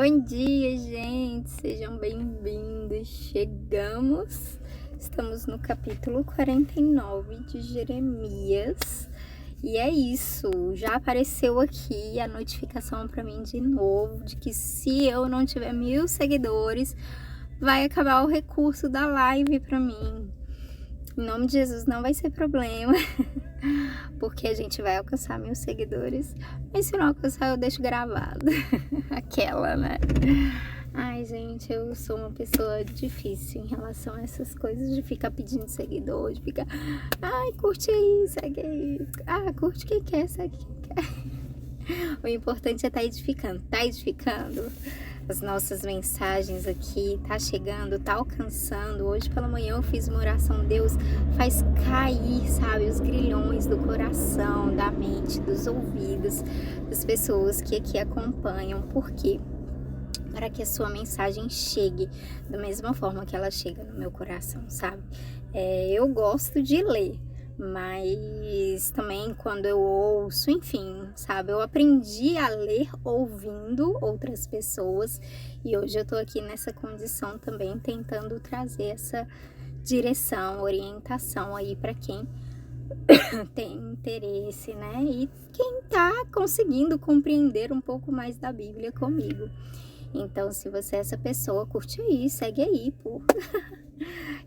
Bom dia, gente! Sejam bem-vindos. Estamos no capítulo 49 de Jeremias. E é isso, já apareceu aqui a notificação para mim de novo de que se eu não tiver 1000 seguidores, vai acabar o recurso da live para mim. Em nome de Jesus, não vai ser problema, porque a gente vai alcançar 1000 seguidores, mas se não alcançar eu deixo gravado. Aquela, né? Ai, gente, eu sou uma pessoa difícil em relação a essas coisas de ficar pedindo seguidor, de ficar, ai, curte aí, segue aí, curte quem quer, segue quem quer. O importante é estar edificando, as nossas mensagens aqui, tá chegando, tá alcançando. Hoje pela manhã eu fiz uma oração, Deus faz cair, sabe, os grilhões do coração, da mente, dos ouvidos das pessoas que aqui acompanham. Por quê? Para que a sua mensagem chegue da mesma forma que ela chega no meu coração, sabe? Eu gosto de ler, mas também quando eu ouço, enfim, sabe? Eu aprendi a ler ouvindo outras pessoas e hoje eu tô aqui nessa condição também tentando trazer essa direção, orientação aí para quem tem interesse, né? E quem tá conseguindo compreender um pouco mais da Bíblia comigo. Então, se você é essa pessoa, curte aí, segue aí, pô.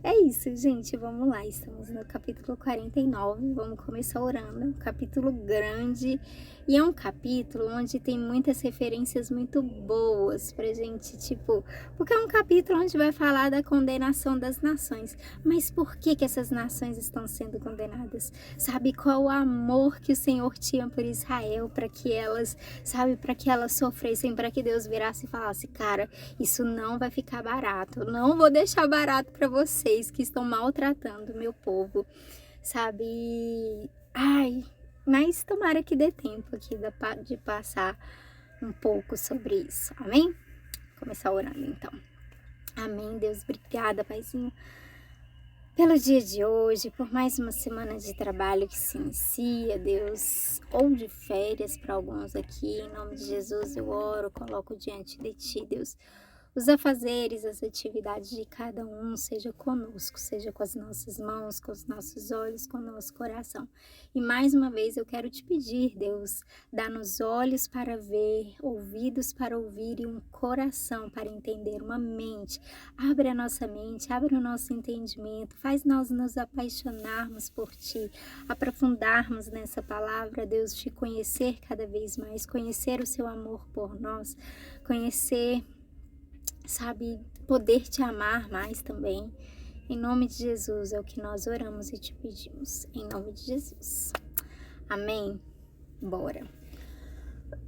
É isso, gente, vamos lá, estamos no capítulo 49, vamos começar orando, é um capítulo grande e é um capítulo onde tem muitas referências muito boas pra gente, tipo, porque é um capítulo onde vai falar da condenação das nações, mas por que essas nações estão sendo condenadas? Sabe, qual o amor que o Senhor tinha por Israel para que elas, sabe, para que elas sofressem, para que Deus virasse e falasse, cara, isso não vai ficar barato, eu não vou deixar barato para vocês que estão maltratando o meu povo, sabe? Ai, mas tomara que dê tempo aqui de passar um pouco sobre isso, amém? Começar orando então. Amém, Deus, obrigada, Paizinho, pelo dia de hoje, por mais uma semana de trabalho que se inicia, Deus, ou de férias para alguns aqui, em nome de Jesus eu oro, coloco diante de Ti, Deus, os afazeres, as atividades de cada um, seja conosco, seja com as nossas mãos, com os nossos olhos, com o nosso coração. E mais uma vez eu quero te pedir, Deus, dá-nos olhos para ver, ouvidos para ouvir e um coração para entender, uma mente. Abre a nossa mente, abre o nosso entendimento, faz nós nos apaixonarmos por Ti, aprofundarmos nessa palavra, Deus, te conhecer cada vez mais, conhecer o Seu amor por nós, conhecer, sabe, poder te amar mais também. Em nome de Jesus é o que nós oramos e te pedimos. Em nome de Jesus. Amém? Bora.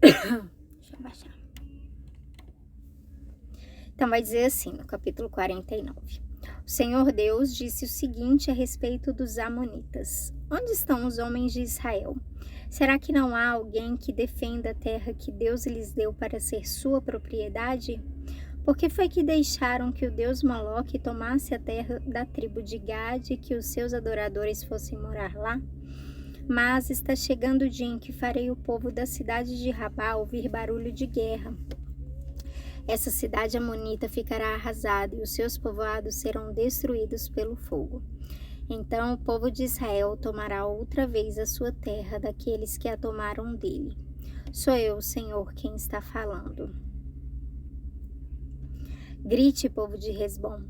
Deixa eu baixar. Então vai dizer assim, no capítulo 49. O Senhor Deus disse o seguinte a respeito dos amonitas. Onde estão os homens de Israel? Será que não há alguém que defenda a terra que Deus lhes deu para ser sua propriedade? Por que foi que deixaram que o deus Moloque tomasse a terra da tribo de Gade e que os seus adoradores fossem morar lá? Mas está chegando o dia em que farei o povo da cidade de Rabá ouvir barulho de guerra. Essa cidade amonita ficará arrasada e os seus povoados serão destruídos pelo fogo. Então o povo de Israel tomará outra vez a sua terra daqueles que a tomaram dele. Sou eu, Senhor, quem está falando. Grite, povo de Hesbom,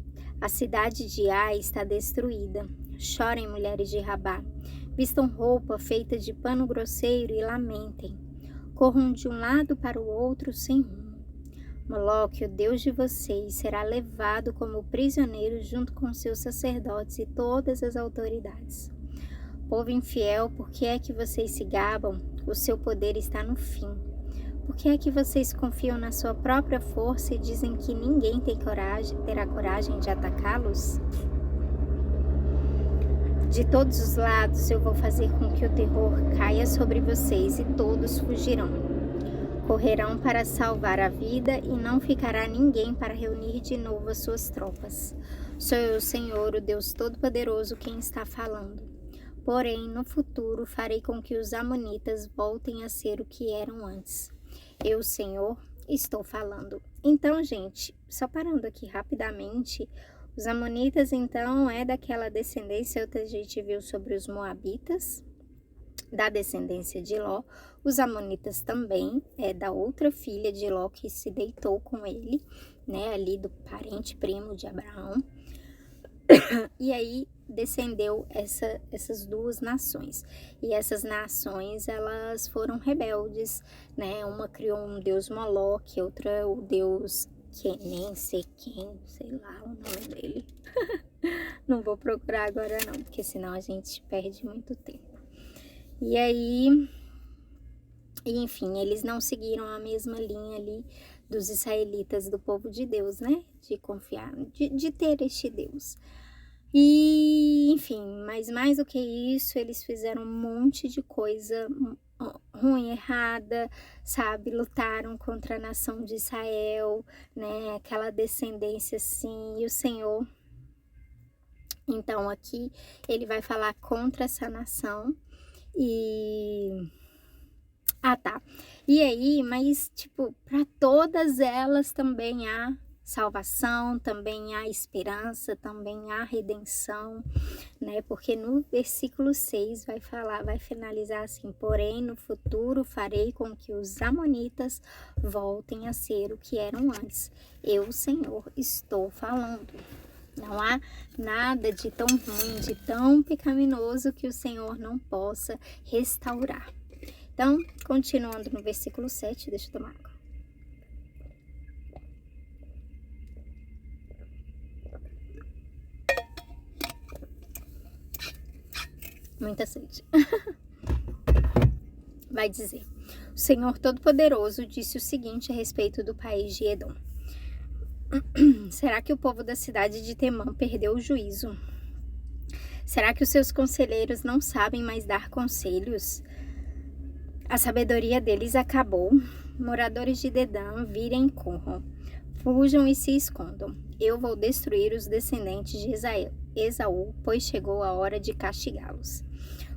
a cidade de Ai está destruída. Chorem, mulheres de Rabá, vistam roupa feita de pano grosseiro e lamentem. Corram de um lado para o outro sem rumo. Moloque, o deus de vocês, será levado como prisioneiro junto com seus sacerdotes e todas as autoridades. Povo infiel, por que é que vocês se gabam? O seu poder está no fim. Por que é que vocês confiam na sua própria força e dizem que ninguém terá coragem de atacá-los? De todos os lados eu vou fazer com que o terror caia sobre vocês e todos fugirão. Correrão para salvar a vida e não ficará ninguém para reunir de novo as suas tropas. Sou eu, Senhor, o Deus Todo-Poderoso, quem está falando. Porém, no futuro farei com que os amonitas voltem a ser o que eram antes. Eu, Senhor, estou falando. Então, gente, só parando aqui rapidamente, os amonitas, então, é daquela descendência, outra a gente viu sobre os moabitas, da descendência de Ló. Os amonitas também é da outra filha de Ló que se deitou com ele, né, ali do parente primo de Abraão. E aí descendeu essas duas nações. E essas nações, elas foram rebeldes, né? Uma criou um deus Moloque, outra o deus que nem sei quem, sei lá o nome dele. Não vou procurar agora não, porque senão a gente perde muito tempo. E aí, enfim, eles não seguiram a mesma linha ali dos israelitas, do povo de Deus, né? De confiar, de ter este Deus. E, enfim, mas mais do que isso, eles fizeram um monte de coisa ruim, errada, sabe? Lutaram contra a nação de Israel, né? Aquela descendência assim, e o Senhor, então aqui, ele vai falar contra essa nação. E tá. E aí, mas tipo, para todas elas também há salvação, também há esperança, também há redenção, né? Porque no versículo 6 vai falar, vai finalizar assim: porém, no futuro farei com que os amonitas voltem a ser o que eram antes. Eu, Senhor, estou falando. Não há nada de tão ruim, de tão pecaminoso que o Senhor não possa restaurar. Então, continuando no versículo 7, deixa eu tomar água. Muita sede. Vai dizer: o Senhor Todo-Poderoso disse o seguinte a respeito do país de Edom. Será que o povo da cidade de Temã perdeu o juízo? Será que os seus conselheiros não sabem mais dar conselhos? A sabedoria deles acabou. Moradores de Dedã, virem e corram. Fujam e se escondam. Eu vou destruir os descendentes de Esaú, pois chegou a hora de castigá-los.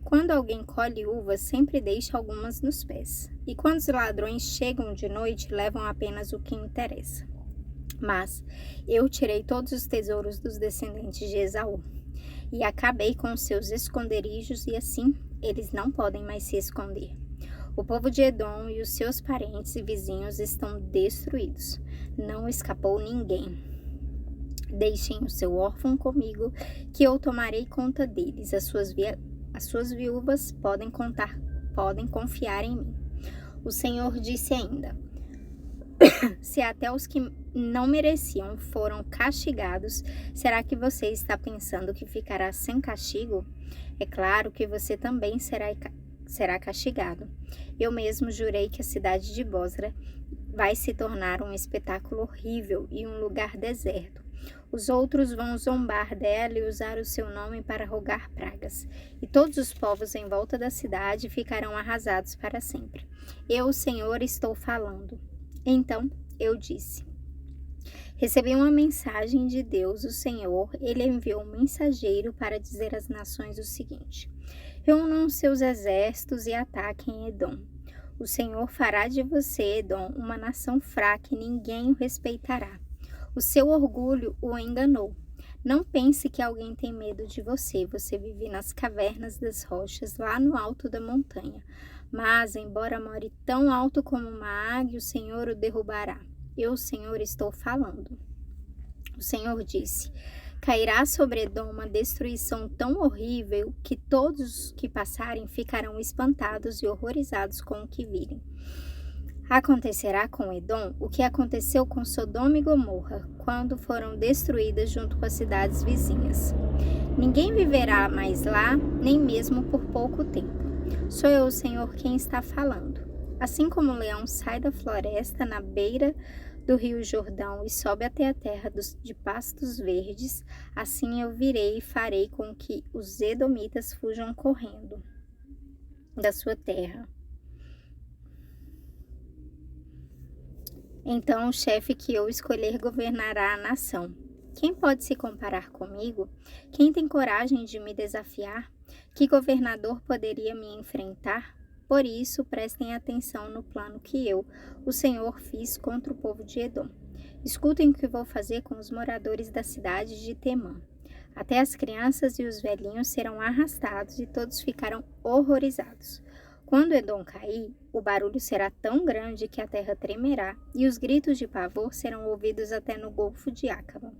Quando alguém colhe uvas, sempre deixa algumas nos pés. E quando os ladrões chegam de noite, levam apenas o que interessa. Mas eu tirei todos os tesouros dos descendentes de Esaú e acabei com os seus esconderijos, e assim eles não podem mais se esconder. O povo de Edom e os seus parentes e vizinhos estão destruídos. Não escapou ninguém. Deixem o seu órfão comigo, que eu tomarei conta deles. As suas viúvas podem confiar em mim. O Senhor disse ainda: se até os que não mereciam foram castigados, será que você está pensando que ficará sem castigo? É claro que você também será castigado. Eu mesmo jurei que a cidade de Bosra vai se tornar um espetáculo horrível e um lugar deserto. Os outros vão zombar dela e usar o seu nome para rogar pragas. E todos os povos em volta da cidade ficarão arrasados para sempre. Eu, o Senhor, estou falando. Então eu disse: recebi uma mensagem de Deus, o Senhor. Ele enviou um mensageiro para dizer às nações o seguinte: reúnam seus exércitos e ataquem Edom. O Senhor fará de você, Edom, uma nação fraca e ninguém o respeitará. O seu orgulho o enganou. Não pense que alguém tem medo de você. Você vive nas cavernas das rochas, lá no alto da montanha. Mas, embora more tão alto como uma águia, o Senhor o derrubará. Eu, o Senhor, estou falando. O Senhor disse: cairá sobre Edom uma destruição tão horrível que todos que passarem ficarão espantados e horrorizados com o que virem. Acontecerá com Edom o que aconteceu com Sodoma e Gomorra, quando foram destruídas junto com as cidades vizinhas. Ninguém viverá mais lá, nem mesmo por pouco tempo. Sou eu, o Senhor, quem está falando. Assim como o leão sai da floresta na beira do rio Jordão e sobe até a terra de pastos verdes, assim eu virei e farei com que os edomitas fujam correndo da sua terra. Então o chefe que eu escolher governará a nação. Quem pode se comparar comigo? Quem tem coragem de me desafiar? Que governador poderia me enfrentar? Por isso, prestem atenção no plano que eu, o Senhor, fiz contra o povo de Edom. Escutem o que vou fazer com os moradores da cidade de Temã. Até as crianças e os velhinhos serão arrastados e todos ficarão horrorizados. Quando Edom cair, o barulho será tão grande que a terra tremerá e os gritos de pavor serão ouvidos até no Golfo de Acaba.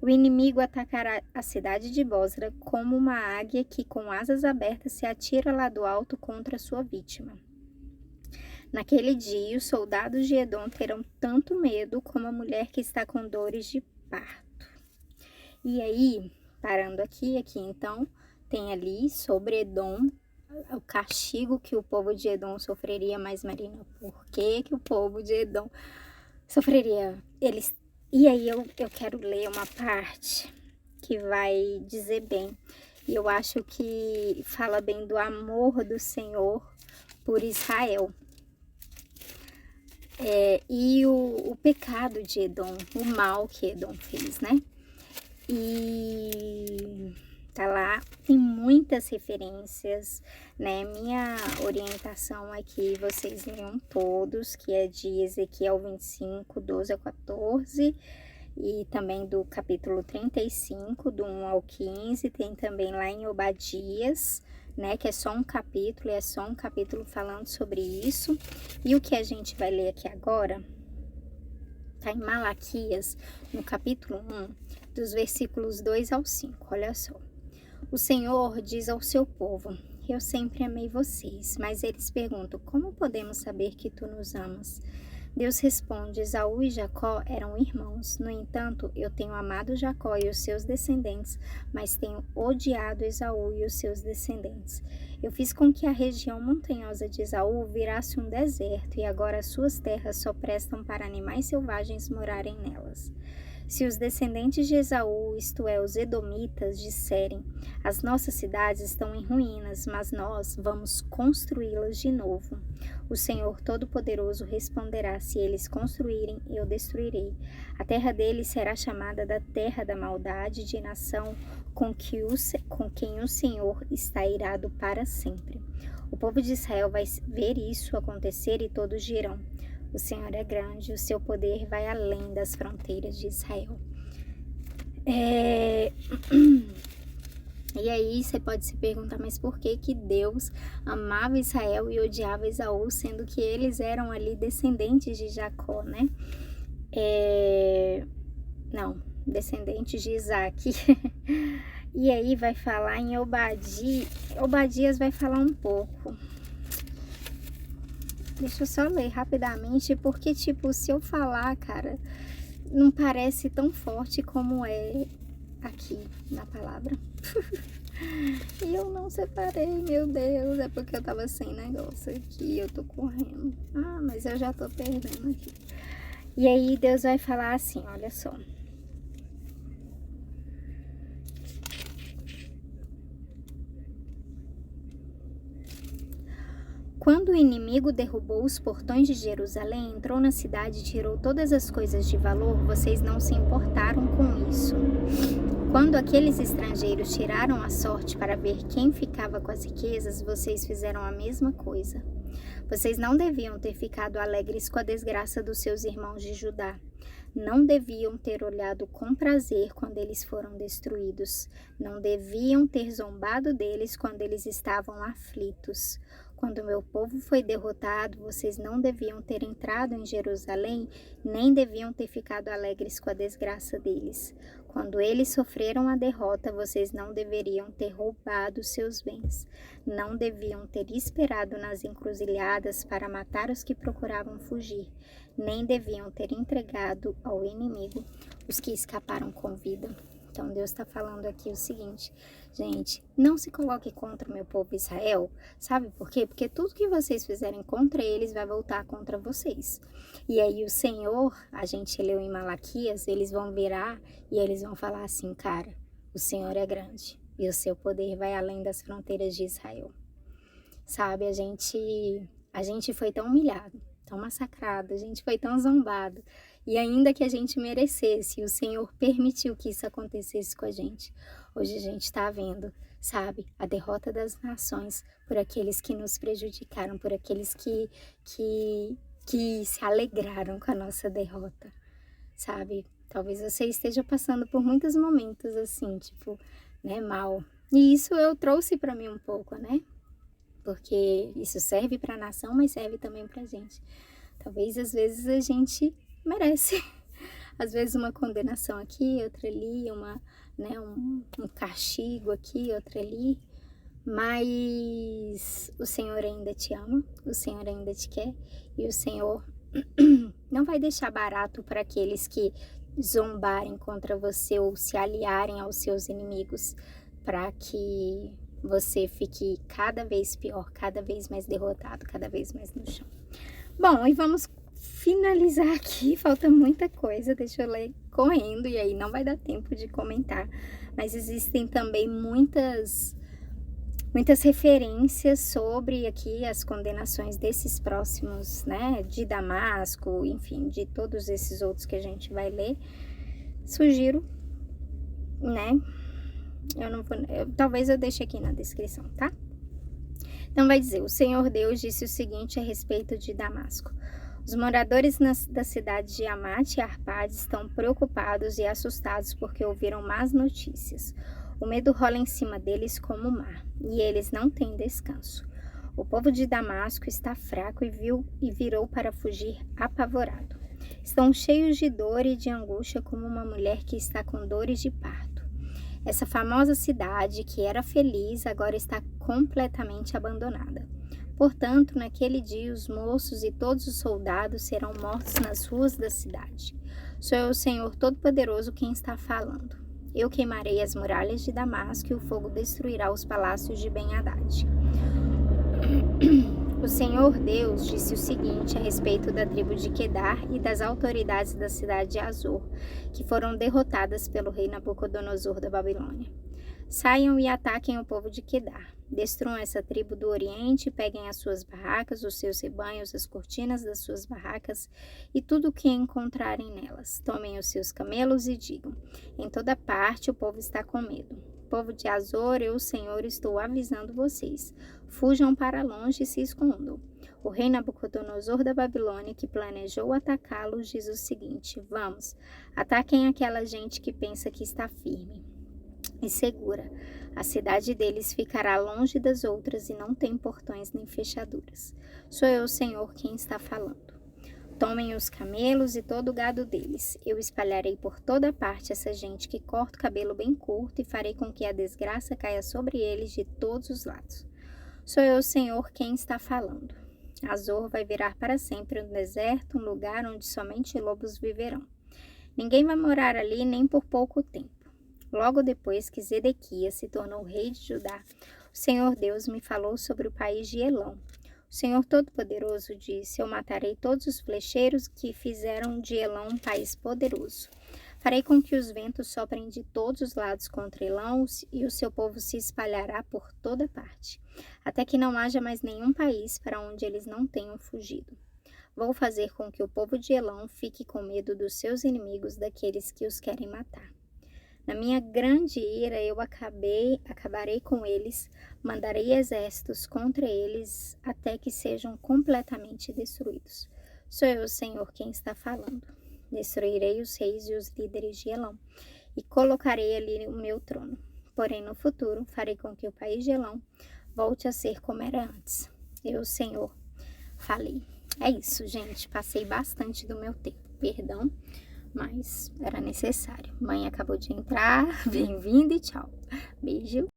O inimigo atacará a cidade de Bosra como uma águia que com asas abertas se atira lá do alto contra sua vítima. Naquele dia, os soldados de Edom terão tanto medo como a mulher que está com dores de parto. E aí, parando aqui então, tem ali sobre Edom, o castigo que o povo de Edom sofreria. Mas Marina, por que o povo de Edom sofreria? E aí eu quero ler uma parte que vai dizer bem, e eu acho que fala bem do amor do Senhor por Israel. E o pecado de Edom, o mal que Edom fez, né? E tá lá, tem muitas referências, né? Minha orientação é que vocês leiam todos, que é de Ezequiel 25, 12 a 14, e também do capítulo 35, do 1 ao 15, tem também lá em Obadias, né, que é só um capítulo falando sobre isso. E o que a gente vai ler aqui agora tá em Malaquias, no capítulo 1, dos versículos 2 ao 5. Olha só. O Senhor diz ao seu povo: eu sempre amei vocês. Mas eles perguntam: como podemos saber que tu nos amas? Deus responde: Esaú e Jacó eram irmãos. No entanto, eu tenho amado Jacó e os seus descendentes, mas tenho odiado Esaú e os seus descendentes. Eu fiz com que a região montanhosa de Esaú virasse um deserto, e agora as suas terras só prestam para animais selvagens morarem nelas. Se os descendentes de Esaú, isto é, os edomitas, disserem: as nossas cidades estão em ruínas, mas nós vamos construí-las de novo, o Senhor Todo-Poderoso responderá: se eles construírem, eu destruirei. A terra deles será chamada da terra da maldade, de nação com quem o Senhor está irado para sempre. O povo de Israel vai ver isso acontecer e todos dirão: o Senhor é grande, o seu poder vai além das fronteiras de Israel. E aí você pode se perguntar, mas por que Deus amava Israel e odiava Esaú, sendo que eles eram ali descendentes de Jacó, né? Não, descendentes de Isaac. E aí vai falar em Obadias vai falar um pouco. Deixa eu só ler rapidamente, porque, se eu falar, cara, não parece tão forte como é aqui na palavra. E eu não separei, meu Deus, é porque eu tava sem negócio aqui, eu tô correndo. Mas eu já tô perdendo aqui. E aí Deus vai falar assim, olha só. Quando o inimigo derrubou os portões de Jerusalém, entrou na cidade e tirou todas as coisas de valor, vocês não se importaram com isso. Quando aqueles estrangeiros tiraram a sorte para ver quem ficava com as riquezas, vocês fizeram a mesma coisa. Vocês não deviam ter ficado alegres com a desgraça dos seus irmãos de Judá. Não deviam ter olhado com prazer quando eles foram destruídos. Não deviam ter zombado deles quando eles estavam aflitos. Quando meu povo foi derrotado, vocês não deviam ter entrado em Jerusalém, nem deviam ter ficado alegres com a desgraça deles. Quando eles sofreram a derrota, vocês não deveriam ter roubado seus bens. Não deviam ter esperado nas encruzilhadas para matar os que procuravam fugir. Nem deviam ter entregado ao inimigo os que escaparam com vida. Então Deus está falando aqui o seguinte: gente, não se coloque contra o meu povo Israel. Sabe por quê? Porque tudo que vocês fizerem contra eles vai voltar contra vocês. E aí o Senhor, a gente leu em Malaquias, eles vão virar e eles vão falar assim: cara, o Senhor é grande e o seu poder vai além das fronteiras de Israel. Sabe, a gente foi tão humilhado, tão massacrado, a gente foi tão zombado. E ainda que a gente merecesse, o Senhor permitiu que isso acontecesse com a gente. Hoje a gente está vendo, sabe? A derrota das nações por aqueles que nos prejudicaram, por aqueles que se alegraram com a nossa derrota, sabe? Talvez você esteja passando por muitos momentos assim, tipo, né, mal. E isso eu trouxe para mim um pouco, né? Porque isso serve para a nação, mas serve também pra gente. Talvez às vezes a gente merece, às vezes uma condenação aqui, outra ali, um castigo aqui, outra ali, mas o Senhor ainda te ama, o Senhor ainda te quer e o Senhor não vai deixar barato para aqueles que zombarem contra você ou se aliarem aos seus inimigos, para que você fique cada vez pior, cada vez mais derrotado, cada vez mais no chão. Bom, e vamos finalizar aqui, falta muita coisa, deixa eu ler correndo e aí não vai dar tempo de comentar, mas existem também muitas referências sobre aqui as condenações desses próximos, né, de Damasco, enfim, de todos esses outros que a gente vai ler. Sugiro, né, talvez eu deixe aqui na descrição, tá? Então vai dizer, o Senhor Deus disse o seguinte a respeito de Damasco: os moradores da cidade de Amate e Arpade estão preocupados e assustados porque ouviram más notícias. O medo rola em cima deles como o mar, e eles não têm descanso. O povo de Damasco está fraco e virou para fugir apavorado. Estão cheios de dor e de angústia como uma mulher que está com dores de parto. Essa famosa cidade, que era feliz, agora está completamente abandonada. Portanto, naquele dia, os moços e todos os soldados serão mortos nas ruas da cidade. Sou eu, o Senhor Todo-Poderoso, quem está falando. Eu queimarei as muralhas de Damasco e o fogo destruirá os palácios de Ben-Hadad. O Senhor Deus disse o seguinte a respeito da tribo de Quedar e das autoridades da cidade de Azor, que foram derrotadas pelo rei Nabucodonosor da Babilônia. Saiam e ataquem o povo de Quedar. Destruam essa tribo do Oriente, peguem as suas barracas, os seus rebanhos, as cortinas das suas barracas e tudo o que encontrarem nelas. Tomem os seus camelos e digam: em toda parte o povo está com medo. Povo de Azor, eu, o Senhor, estou avisando vocês. Fujam para longe e se escondam. O rei Nabucodonosor da Babilônia, que planejou atacá-los, diz o seguinte: vamos, ataquem aquela gente que pensa que está firme e segura. A cidade deles ficará longe das outras e não tem portões nem fechaduras. Sou eu, o Senhor, quem está falando. Tomem os camelos e todo o gado deles. Eu espalharei por toda parte essa gente que corta o cabelo bem curto e farei com que a desgraça caia sobre eles de todos os lados. Sou eu, o Senhor, quem está falando. Azor vai virar para sempre um deserto, um lugar onde somente lobos viverão. Ninguém vai morar ali nem por pouco tempo. Logo depois que Zedequias se tornou rei de Judá, o Senhor Deus me falou sobre o país de Elão. O Senhor Todo-Poderoso disse: eu matarei todos os flecheiros que fizeram de Elão um país poderoso. Farei com que os ventos soprem de todos os lados contra Elão e o seu povo se espalhará por toda parte, até que não haja mais nenhum país para onde eles não tenham fugido. Vou fazer com que o povo de Elão fique com medo dos seus inimigos, daqueles que os querem matar. Na minha grande ira eu acabarei com eles, mandarei exércitos contra eles até que sejam completamente destruídos. Sou eu, o Senhor, quem está falando. Destruirei os reis e os líderes de Elão e colocarei ali o meu trono. Porém, no futuro, farei com que o país de Elão volte a ser como era antes. Eu, o Senhor, falei. É isso, gente. Passei bastante do meu tempo. Perdão. Mas era necessário. Mãe acabou de entrar, bem-vinda e tchau. Beijo.